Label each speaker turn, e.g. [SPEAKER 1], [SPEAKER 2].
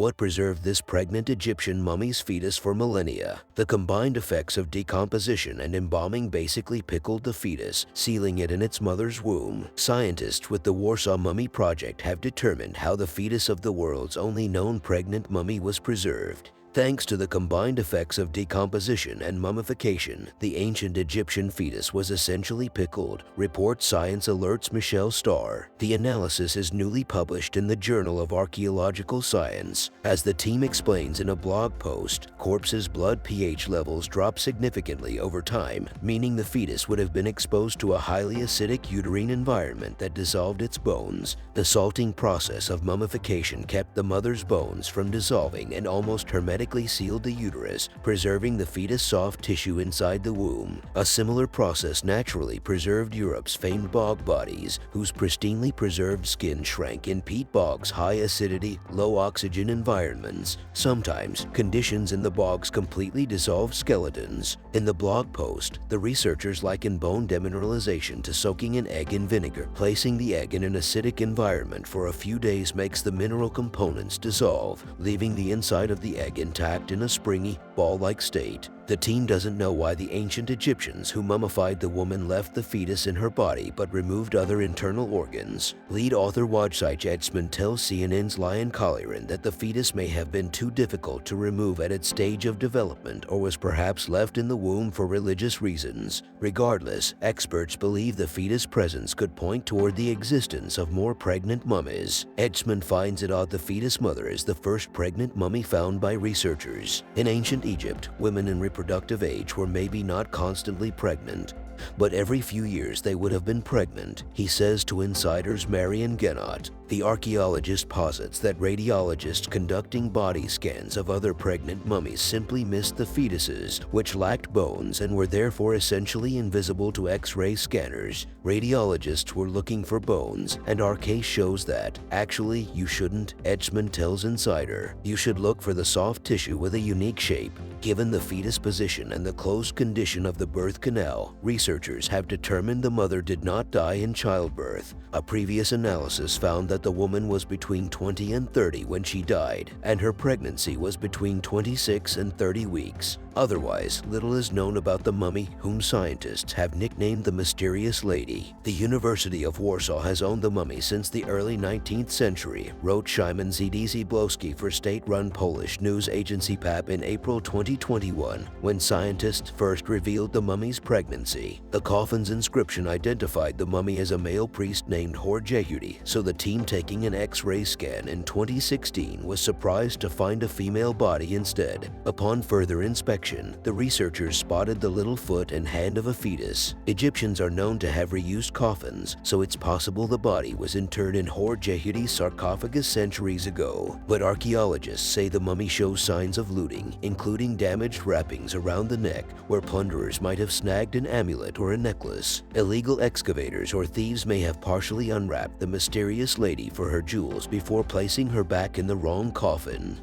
[SPEAKER 1] What preserved this pregnant Egyptian mummy's fetus for millennia? The combined effects of decomposition and embalming basically pickled the fetus, sealing it in its mother's womb. Scientists with the Warsaw Mummy Project have determined how the fetus of the world's only known pregnant mummy was preserved. Thanks to the combined effects of decomposition and mummification, the ancient Egyptian fetus was essentially pickled, reports Science Alert's Starr. The analysis is newly published in the Journal of Archaeological Science. As the team explains in a blog post, corpses' blood pH levels drop significantly over time, meaning the fetus would have been exposed to a highly acidic uterine environment that dissolved its bones. The salting process of mummification kept the mother's bones from dissolving and almost hermetically sealed the uterus, preserving the fetus' soft tissue inside the womb. A similar process naturally preserved Europe's famed bog bodies, whose pristinely preserved skin shrank in peat bogs' high acidity, low oxygen environments. Sometimes, conditions in the bogs completely dissolved skeletons. In the blog post, the researchers liken bone demineralization to soaking an egg in vinegar. Placing the egg in an acidic environment for a few days makes the mineral components dissolve, leaving the inside of the egg intact in a springy, ball-like state. The team doesn't know why the ancient Egyptians who mummified the woman left the fetus in her body but removed other internal organs. Lead author Wojciech Edgman tells CNN's Lion Colliran that the fetus may have been too difficult to remove at its stage of development or was perhaps left in the womb for religious reasons. Regardless, experts believe the fetus' presence could point toward the existence of more pregnant mummies. Edgman finds it odd the fetus mother is the first pregnant mummy found by researchers. In ancient Egypt, women in reproductive age were maybe not constantly pregnant, but every few years they would have been pregnant, he says to Insider's Marion Gennot. The archaeologist posits that radiologists conducting body scans of other pregnant mummies simply missed the fetuses, which lacked bones and were therefore essentially invisible to X-ray scanners. Radiologists were looking for bones, and our case shows that. Actually, you shouldn't, Edgman tells Insider. You should look for the soft tissue with a unique shape. Given the fetus position and the closed condition of the birth canal, researchers have determined the mother did not die in childbirth. A previous analysis found that the woman was between 20 and 30 when she died, and her pregnancy was between 26 and 30 weeks. Otherwise, little is known about the mummy, whom scientists have nicknamed the Mysterious Lady. The University of Warsaw has owned the mummy since the early 19th century, wrote Szymon Zdziblowski for state-run Polish news agency PAP in April 2021, when scientists first revealed the mummy's pregnancy. The coffin's inscription identified the mummy as a male priest named Horjehudi, so the team taking an X-ray scan in 2016 was surprised to find a female body instead. Upon further inspection, the researchers spotted the little foot and hand of a fetus. Egyptians are known to have reused coffins, so it's possible the body was interred in Horjehudi's sarcophagus centuries ago. But archaeologists say the mummy shows signs of looting, including damaged wrappings around the neck, where plunderers might have snagged an amulet or a necklace. Illegal excavators or thieves may have partially unwrapped the mysterious lady for her jewels before placing her back in the wrong coffin.